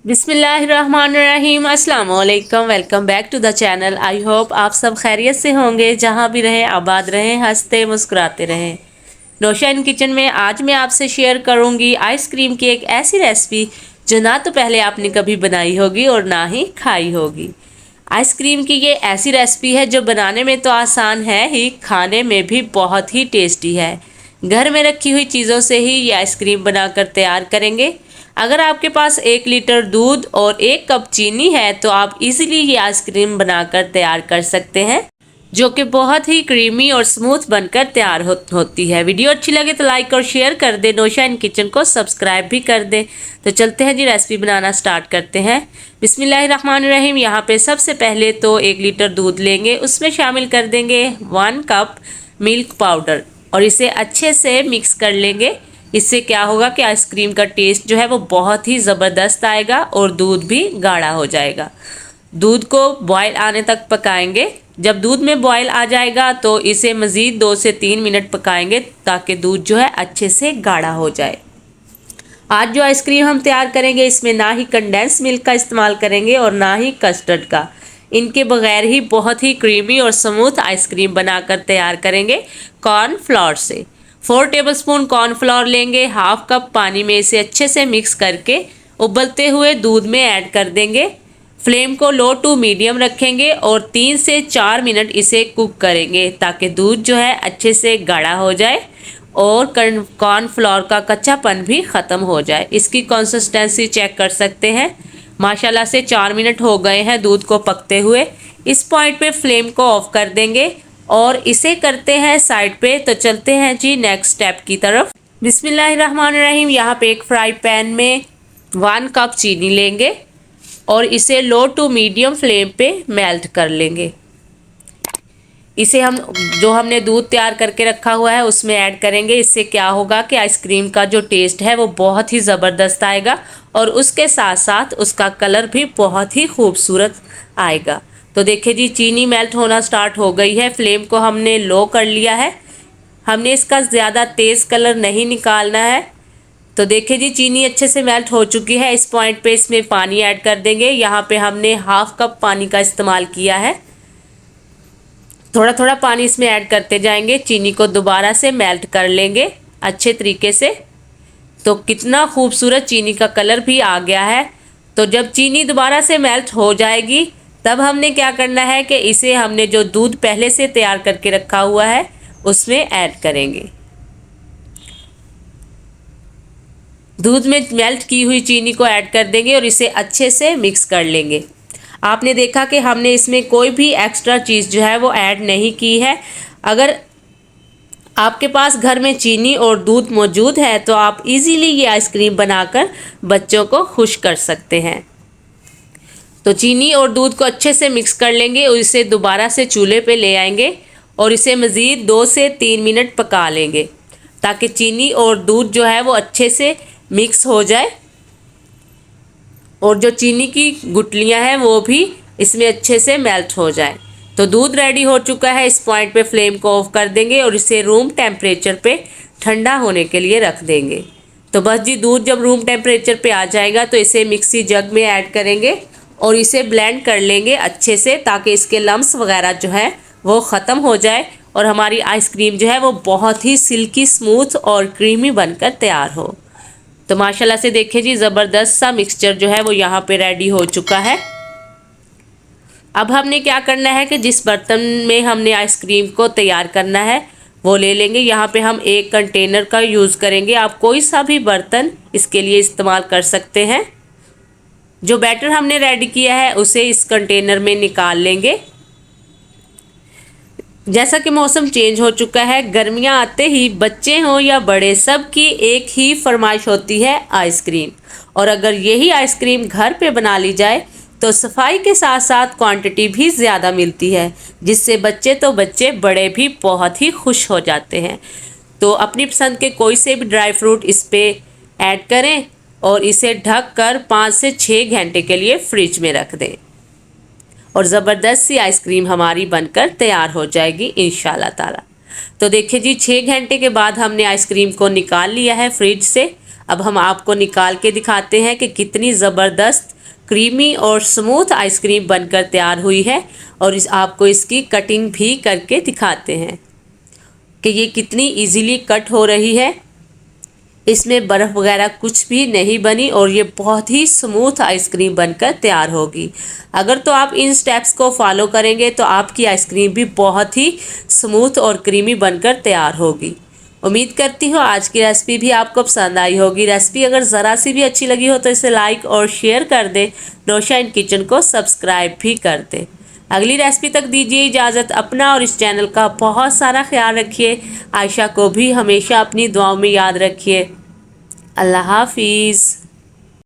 बिस्मिल्लाहिर्रहमानिर्रहीम, अस्सलाम वालेकुम। Welcome back to the channel. I hope आप सब खैरियत से होंगे, जहाँ भी रहें आबाद रहें, हंसते मुस्कुराते रहें। नौशा इन किचन में आज मैं आपसे शेयर करूँगी आइसक्रीम की एक ऐसी रेसिपी जो ना तो पहले आपने कभी बनाई होगी और ना ही खाई होगी। आइसक्रीम की ये ऐसी रेसिपी है जो बनाने में तो आसान है ही, खाने में भी बहुत ही टेस्टी है। घर में रखी हुई चीज़ों से ही ये आइसक्रीम बनाकर तैयार करेंगे। अगर आपके पास 1 लीटर दूध और 1 कप चीनी है तो आप इजीली ये आइसक्रीम बनाकर तैयार कर सकते हैं, जो कि बहुत ही क्रीमी और स्मूथ बनकर तैयार होती है। वीडियो अच्छी लगे तो लाइक और शेयर कर दें। नौशा इन किचन को सब्सक्राइब भी कर दें। तो चलते हैं जी, रेसिपी बनाना स्टार्ट करते हैं। बिस्मिल्लाहिर्रहमानिर्रहीम। यहाँ पे सबसे पहले तो 1 लीटर दूध लेंगे, उसमें शामिल कर देंगे 1 कप मिल्क पाउडर और इसे अच्छे से मिक्स कर लेंगे। इससे क्या होगा कि आइसक्रीम का टेस्ट जो है वो बहुत ही ज़बरदस्त आएगा और दूध भी गाढ़ा हो जाएगा। दूध को बॉयल आने तक पकाएंगे। जब दूध में बॉयल आ जाएगा तो इसे मज़ीद 2 से 3 मिनट पकाएंगे ताकि दूध जो है अच्छे से गाढ़ा हो जाए। आज जो आइसक्रीम हम तैयार करेंगे इसमें ना ही कंडेंस मिल्क का इस्तेमाल करेंगे और ना ही कस्टर्ड का। इनके बगैर ही बहुत ही क्रीमी और स्मूथ आइसक्रीम बनाकर तैयार करेंगे कॉर्नफ्लोर से। 4 टेबलस्पून कॉर्नफ्लोर लेंगे, हाफ कप पानी में इसे अच्छे से मिक्स करके उबलते हुए दूध में ऐड कर देंगे। फ्लेम को लो टू मीडियम रखेंगे और 3 से 4 मिनट इसे कुक करेंगे ताकि दूध जो है अच्छे से गाढ़ा हो जाए और कॉर्नफ्लोर का कच्चापन भी ख़त्म हो जाए। इसकी कंसिस्टेंसी चेक कर सकते हैं। माशाल्लाह से 4 मिनट हो गए हैं दूध को पकते हुए। इस पॉइंट पे फ्लेम को ऑफ कर देंगे और इसे करते हैं साइड पे। तो चलते हैं जी नेक्स्ट स्टेप की तरफ। बिस्मिल्लाहिर्रहमानिर्रहीम। यहाँ पे एक फ्राई पैन में 1 कप चीनी लेंगे और इसे लो टू मीडियम फ्लेम पे मेल्ट कर लेंगे। इसे हम जो हमने दूध तैयार करके रखा हुआ है उसमें ऐड करेंगे। इससे क्या होगा कि आइसक्रीम का जो टेस्ट है वो बहुत ही ज़बरदस्त आएगा और उसके साथ साथ उसका कलर भी बहुत ही खूबसूरत आएगा। तो देखिए जी, चीनी मेल्ट होना स्टार्ट हो गई है। फ्लेम को हमने लो कर लिया है। हमने इसका ज़्यादा तेज़ कलर नहीं निकालना है। तो देखिए जी, चीनी अच्छे से मेल्ट हो चुकी है। इस पॉइंट पे इसमें पानी ऐड कर देंगे। यहाँ पे हमने हाफ कप पानी का इस्तेमाल किया है। थोड़ा थोड़ा पानी इसमें ऐड करते जाएंगे। चीनी को दोबारा से मेल्ट कर लेंगे अच्छे तरीके से। तो कितना खूबसूरत चीनी का कलर भी आ गया है। तो जब चीनी दोबारा से मेल्ट हो जाएगी तब हमने क्या करना है कि इसे हमने जो दूध पहले से तैयार करके रखा हुआ है उसमें ऐड करेंगे। दूध में मेल्ट की हुई चीनी को ऐड कर देंगे और इसे अच्छे से मिक्स कर लेंगे। आपने देखा कि हमने इसमें कोई भी एक्स्ट्रा चीज़ जो है वो ऐड नहीं की है। अगर आपके पास घर में चीनी और दूध मौजूद है तो आप इजीली ये आइसक्रीम बनाकर बच्चों को खुश कर सकते हैं। तो चीनी और दूध को अच्छे से मिक्स कर लेंगे और इसे दोबारा से चूल्हे पे ले आएंगे और इसे मज़ीद 2 से 3 मिनट पका लेंगे ताकि चीनी और दूध जो है वो अच्छे से मिक्स हो जाए और जो चीनी की गुठलियां हैं वो भी इसमें अच्छे से मेल्ट हो जाए। तो दूध रेडी हो चुका है। इस पॉइंट पे फ्लेम को ऑफ कर देंगे और इसे रूम टेम्परेचर पे ठंडा होने के लिए रख देंगे। तो बस जी, दूध जब रूम टेम्परेचर पे आ जाएगा तो इसे मिक्सी जग में ऐड करेंगे और इसे ब्लेंड कर लेंगे अच्छे से ताकि इसके लम्स वगैरह जो है वो ख़त्म हो जाए और हमारी आइसक्रीम जो है वो बहुत ही सिल्की स्मूथ और क्रीमी बनकर तैयार हो। तो माशाल्लाह से देखिए जी, ज़बरदस्त सा मिक्सचर जो है वो यहाँ पे रेडी हो चुका है। अब हमने क्या करना है कि जिस बर्तन में हमने आइसक्रीम को तैयार करना है वो ले लेंगे। यहाँ पे हम एक कंटेनर का यूज़ करेंगे। आप कोई सा भी बर्तन इसके लिए इस्तेमाल कर सकते हैं। जो बैटर हमने रेडी किया है उसे इस कंटेनर में निकाल लेंगे। जैसा कि मौसम चेंज हो चुका है, गर्मियां आते ही बच्चे हों या बड़े, सब की एक ही फरमाइश होती है आइसक्रीम। और अगर यही आइसक्रीम घर पे बना ली जाए तो सफाई के साथ साथ क्वांटिटी भी ज़्यादा मिलती है, जिससे बच्चे तो बच्चे, बड़े भी बहुत ही खुश हो जाते हैं। तो अपनी पसंद के कोई से भी ड्राई फ्रूट इस पर ऐड करें और इसे ढक कर 5 से 6 घंटे के लिए फ्रिज में रख दें और ज़बरदस्त सी आइसक्रीम हमारी बनकर तैयार हो जाएगी इंशाल्लाह ताला। तो देखिए जी, 6 घंटे के बाद हमने आइसक्रीम को निकाल लिया है फ्रिज से। अब हम आपको निकाल के दिखाते हैं कि कितनी ज़बरदस्त क्रीमी और स्मूथ आइसक्रीम बनकर तैयार हुई है। और आपको इसकी कटिंग भी करके दिखाते हैं कि ये कितनी इजीली कट हो रही है। इसमें बर्फ़ वगैरह कुछ भी नहीं बनी और ये बहुत ही स्मूथ आइसक्रीम बनकर तैयार होगी। अगर तो आप इन स्टेप्स को फॉलो करेंगे तो आपकी आइसक्रीम भी बहुत ही स्मूथ और क्रीमी बनकर तैयार होगी। उम्मीद करती हूँ आज की रेसिपी भी आपको पसंद आई होगी। रेसिपी अगर ज़रा सी भी अच्छी लगी हो तो इसे लाइक और शेयर कर दें। नौशा इन किचन को सब्सक्राइब भी कर दें। अगली रेसिपी तक दीजिए इजाज़त। अपना और इस चैनल का बहुत सारा ख्याल रखिए। आयशा को भी हमेशा अपनी दुआओं में याद रखिए। अल्लाह हाफिज़।